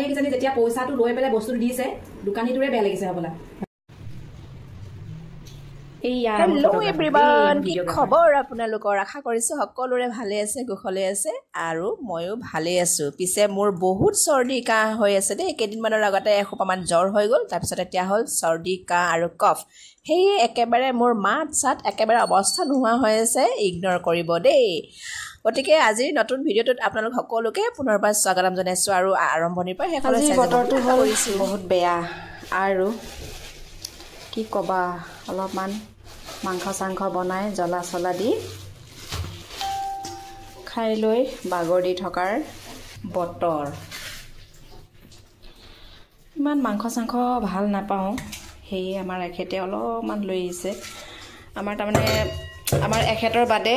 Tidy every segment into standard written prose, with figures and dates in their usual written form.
কিজানি যেতিয়া পইচাটো লৈ পেলাই বস্তুটো দিছে দোকানীটোৰে বেয়া লাগিছে হ'বলা হেল্ল' এভৰিৱান কি খবৰ আপোনালোকৰ আশা কৰিছোঁ সকলোৰে ভালে আছে কুশলে আছে আৰু ময়ো ভালে আছোঁ পিছে মোৰ বহুত চৰ্দি কাহ হৈ আছে দেই কেইদিনমানৰ আগতে এসোপামান জ্বৰ হৈ গ'ল তাৰপিছত এতিয়া হ'ল চৰ্দি কাহ আৰু কফ সেয়ে একেবাৰে মোৰ মাত চাত একেবাৰে অৱস্থা নোহোৱা হৈ আছে ইগনৰ কৰিব দেই গতিকে আজিৰ নতুন ভিডিঅ'টোত আপোনালোক সকলোকে পুনৰবাৰ স্বাগতম জনাইছোঁ আৰু আৰম্ভণিৰ পৰা শেষলৈ চাই বতৰটো হ'ল বহুত বেয়া আৰু কি ক'বা অলপমান মাংস চাংস বনাই জ্বলা চলা দি খাই লৈ বাগৰ দি থকাৰ বতৰ ইমান মাংস চাংস ভাল নাপাওঁ সেয়ে আমাৰ এখেতে অলপমান লৈ আহিছে আমাৰ তাৰমানে আমাৰ এখেতৰ বাদে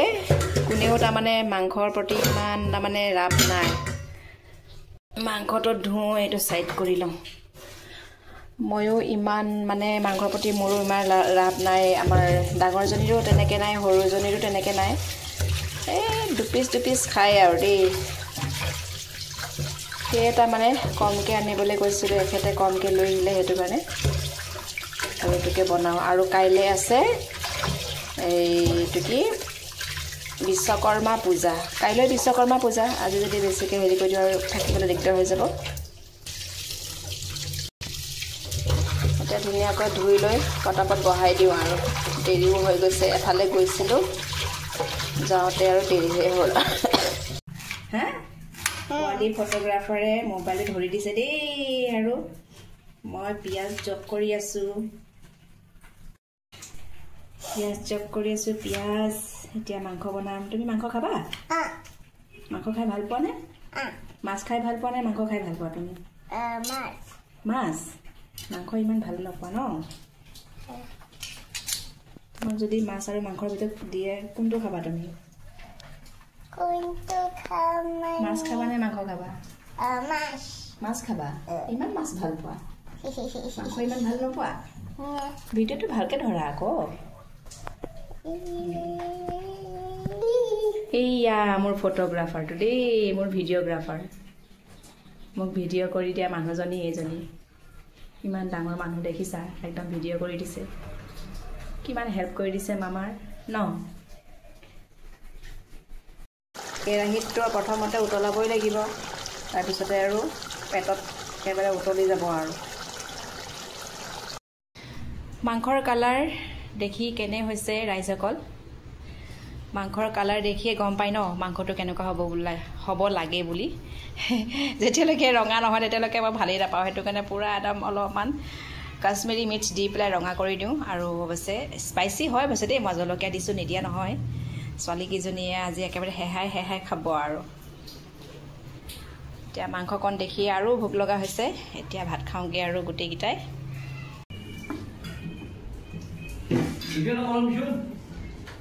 কোনেও তাৰমানে মাংসৰ প্ৰতি ইমান তাৰমানে ৰাপ নাই মাংসটো ধুওঁ এইটো ছাইড কৰি লওঁ ময়ো ইমান মানে মাংসৰ প্ৰতি মোৰো ইমান ৰাপ নাই আমাৰ ডাঙৰজনীৰো তেনেকৈ নাই সৰুজনীৰো তেনেকৈ নাই দুপিচ খায় আৰু দেই সেয়ে তাৰমানে কমকৈ আনিবলৈ কৈছিলোঁ এখেতে কমকৈ লৈ আহিলে সেইটো কাৰণে আৰু এইটোকে বনাওঁ আৰু কাইলৈ আছে এইটো কি বিশ্বকৰ্মা পূজা কাইলৈ বিশ্বকৰ্মা পূজা আজি যদি বেছিকৈ হেৰি কৰি দিওঁ আৰু থাকিবলৈ দিগদাৰ হৈ যাব এতিয়া ধুনীয়াকৈ ধুই লৈ পটাপট বহাই দিওঁ আৰু দেৰিও হৈ গৈছে এফালে গৈছিলোঁ যাওঁতে আৰু দেৰিহে হ'ল হা পোৱালি ফটোগ্ৰাফাৰে মোবাইলটো ধৰি দিছে দেই আৰু মই পিঁয়াজ জব কৰি আছোঁ পিঁয়াজ এতিয়া মাংস বনাম তুমি মাংস খাবা মাংস খাই ভাল পোৱা নে মাছ খাই ভাল পোৱা নে মাংস খাই ভাল পোৱা তুমি মাছ মাংস ইমান ভাল নোপোৱা ন তোমাক যদি মাছ আৰু মাংসৰ ভিতৰত দিয়ে কোনটো খাবা তুমি মাছ খাবা নে মাংস খাবা মাছ খাবা ইমান মাছ ভাল পোৱা মাংস ইমান ভাল নোপোৱা ভিডিঅ'টো ভালকৈ ধৰা আকৌ এইয়া মোৰ ফটোগ্ৰাফাৰটো দেই মোৰ ভিডিঅ'গ্ৰাফাৰ মোক ভিডিঅ' কৰি দিয়া মানুহজনী এইজনী ইমান ডাঙৰ মানুহ দেখিছা একদম ভিডিঅ' কৰি দিছে কিমান হেল্প কৰি দিছে মামাৰ ন কেৰাহীটো প্ৰথমতে উতলাবই লাগিব তাৰপিছতে আৰু পেটত একেবাৰে উতলি যাব আৰু মাংসৰ কালাৰ দেখি কেনে হৈছে ৰাইজসকল মাংসৰ কালাৰ দেখিয়ে গম পাই ন মাংসটো কেনেকুৱা হ'ব লাগে বুলি যেতিয়ালৈকে ৰঙা নহয় তেতিয়ালৈকে মই ভালেই নাপাওঁ সেইটো কাৰণে পূৰা একদম অলপমান কাশ্মীৰী মিৰ্চ দি পেলাই ৰঙা কৰি দিওঁ আৰু অৱশ্যে স্পাইচি হয় অৱশ্যে দেই মই জলকীয়া দিছোঁ নিদিয়া নহয় ছোৱালীকেইজনীয়ে আজি একেবাৰে হেহাই খাব আৰু এতিয়া মাংসকণ দেখি আৰু ভোক লগা হৈছে এতিয়া ভাত খাওঁগৈ আৰু গোটেইকেইটাই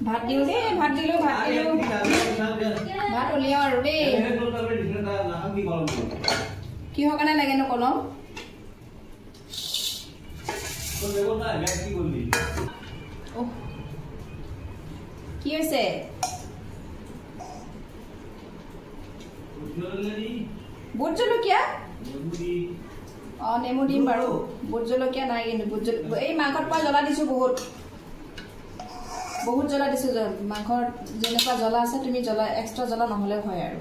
ভাত দিওঁ দেই ভাত দিলোঁ ভাত উলিয়াওঁ আৰু দেই কিহৰ কাৰণে লাগেনো কলম কি হৈছে বুট জলকীয়া নেমু দিম বাৰু বুট জলকীয়া নাই কিন্তু এই মাংসত মই জ্বলা দিছোঁ বহুত জ্বলা দিছোঁ মাংসৰ যেনেকুৱা জ্বলা আছে তুমি জ্বলা এক্সট্ৰা জ্বলা নহ'লেও হয় আৰু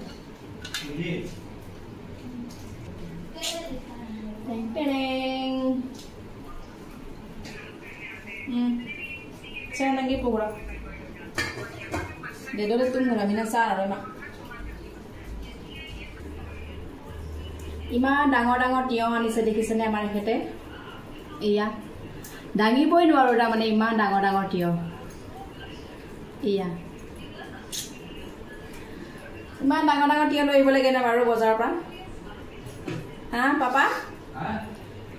lagi pura dedo itu mula minasara ma ইমান ডাঙৰ ডাঙৰ তিয়হ আনিছে দেখিছেনে আমাৰ এখেতে এয়া ডাঙিবই নোৱাৰো তা মানে ইমান ডাঙৰ ডাঙৰ তিয়হ এয়া ইমান ডাঙৰ ডাঙৰ তিয়হ লৈ আহিব লাগে না বাৰু বজাৰৰ পৰা হা পাপা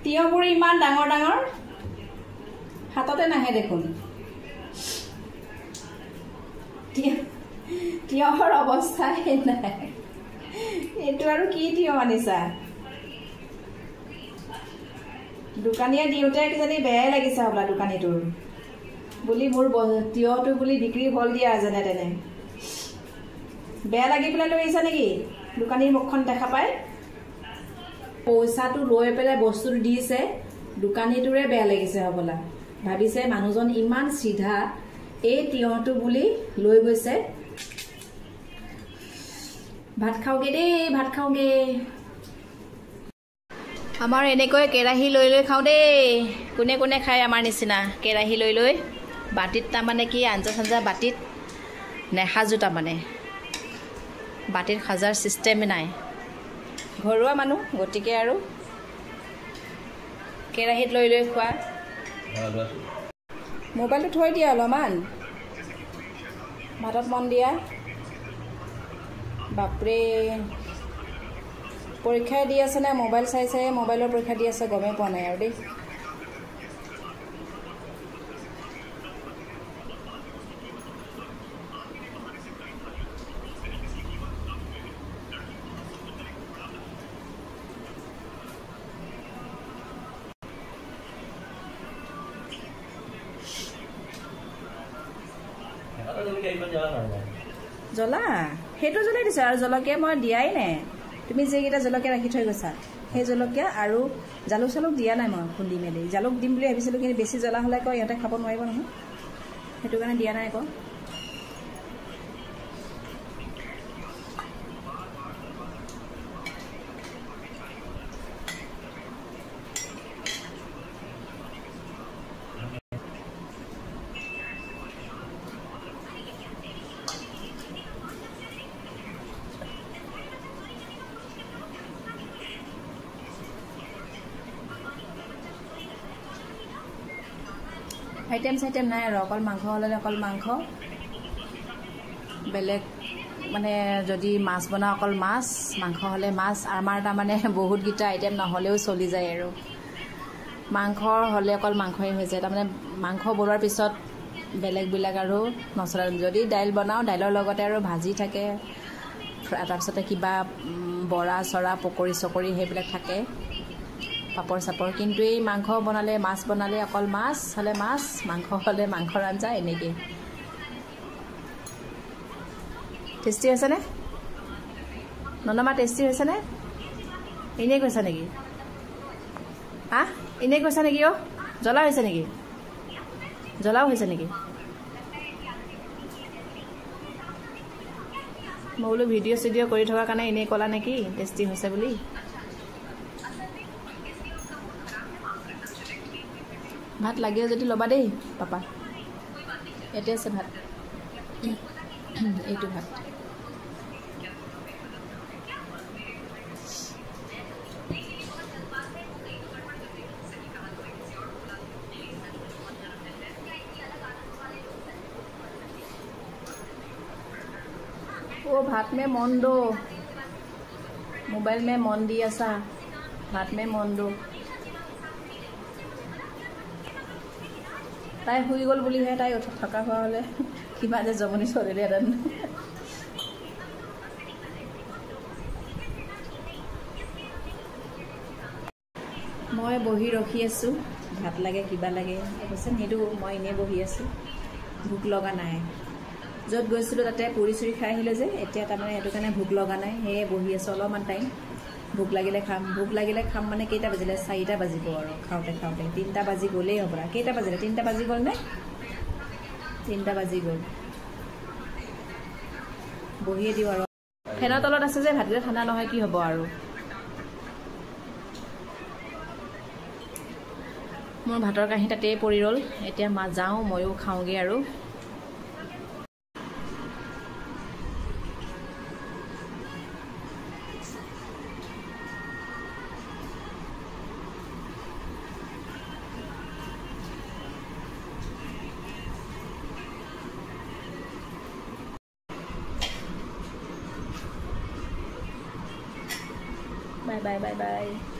তিয়হবোৰ ইমান ডাঙৰ ডাঙৰ হাততে নাহে দেখোন তিয়হৰ অৱস্থা নাই এটো আৰু কি তিয়হ আনিছা দোকানীয়ে দিওঁতে কিজানি বেয়াই লাগিছে হবলা দোকানীটোৰ বুলি মোৰ তিয়হটো বুলি বিক্ৰী হল দিয়া যেনে তেনে বেয়া লাগি পেলাই লৈ আহিছা নেকি দোকানীৰ মুখখন দেখা পাই পইচাটো লৈ পেলাই বস্তুটো দিছে দোকানীটোৰে বেয়া লাগিছে হ'বলা ভাবিছে মানুহজন ইমান সিধা এই তিয়হটো বুলি লৈ গৈছে ভাত খাওগে দেই ভাত খাওগে আমাৰ এনেকৈ কেৰাহী লৈ লৈ খাওঁ দেই কোনে কোনে খায় আমাৰ নিচিনা কেৰাহী লৈ লৈ বাটিত তাৰমানে কি আঞ্জা চাঞ্জা বাটিত নেসাজো তাৰমানে বাটিত সাজাৰ চিষ্টেমে নাই ঘৰুৱা মানুহ গতিকে আৰু কেৰাহীত লৈ লৈ খোৱা মোবাইলটো থৈ দিয়া অলপমান ভাতত মন দিয়া বাপৰে পৰীক্ষা দি আছে নে মোবাইল চাইছে মোবাইলৰ পৰীক্ষা দি আছে গমেই পোৱা নাই আৰু দেই জ্বলা সেইটো জ্বলাই দিছা আৰু জলকীয়া মই দিয়াই নাই তুমি যেইকেইটা জলকীয়া ৰাখি থৈ গৈছা সেই জলকীয়া আৰু জালুক চালুক দিয়া নাই মই খুন্দি মেলি জালুক দিম বুলি ভাবিছিলোঁ কিন্তু বেছি জ্বলা হ'লে আকৌ ইহঁতে খাব নোৱাৰিব নহয় সেইটো কাৰণে দিয়া নাই আকৌ আইটেম চাইটেম নাই আৰু অকল মাংস হ'লে অকল মাংস বেলেগ মানে যদি মাছ বনাওঁ অকল মাছ মাংস হ'লে মাছ আমাৰ তাৰমানে বহুতকেইটা আইটেম নহ'লেও চলি যায় আৰু মাংস হ'লে অকল মাংসই হৈ যায় তাৰমানে মাংস বনোৱাৰ পিছত বেলেগবিলাক আৰু নচলে যদি দাইল বনাওঁ দাইলৰ লগতে আৰু ভাজি থাকে তাৰপিছতে কিবা বৰা চৰা পকৰি চকৰি সেইবিলাক থাকে পাপৰ চাপৰ কিন্তু এই মাংস বনালে মাছ বনালে অকল মাছ হ'লে মাছ মাংস হ'লে মাংসৰ আঞ্জা এনেকৈ টেষ্টি হৈছেনে ননমা টেষ্টি হৈছেনে এনেই কৈছা নেকি হা এনেই কৈছা নেকি অ' জ্বলা হৈছে নেকি জ্বলাও হৈছে নেকি মই বোলো ভিডিঅ' চিডিঅ' কৰি থকাৰ কাৰণে এনেই ক'লা নেকি টেষ্টি হৈছে বুলি ভাত লাগে যদি ল'বা দেই পাপা ইয়াতে আছে ভাত এইটো ভাত ओ भात में मन दो मोबाइल में मन दिया सा भात में मन दो তাই শুই গ'ল বুলিহে তাই থকা হোৱা হ'লে কিবা যে জমনি চলিলেহেঁতেন মই বহি ৰখি আছোঁ ভাত লাগে কিবা লাগে কৈছে নিদো মই এনেই বহি আছোঁ ভোক লগা নাই য'ত গৈছিলোঁ তাতে পুৰি চুৰি খাই আহিলোঁ যে এতিয়া তাৰমানে সেইটো কাৰণে ভোক লগা নাই সেয়ে বহি আছোঁ অলপমান টাইম ভোক লাগিলে খাম মানে কেইটা বাজিলে 4টা বাজিব আৰু খাওঁতে 3টা বাজি গ'লেই হ'ব কেইটা বাজিলে 3টা বাজি গ'ল নে 3টা বাজি গ'ল বহিয়ে দিওঁ আৰু ফেনৰ তলত আছে যে ভাতকেইটা ঠাণ্ডা নহয় কি হ'ব আৰু মোৰ ভাতৰ কাঁহী তাতেই পৰি ৰ'ল এতিয়া যাওঁ ময়ো খাওঁগৈ আৰু Bye bye.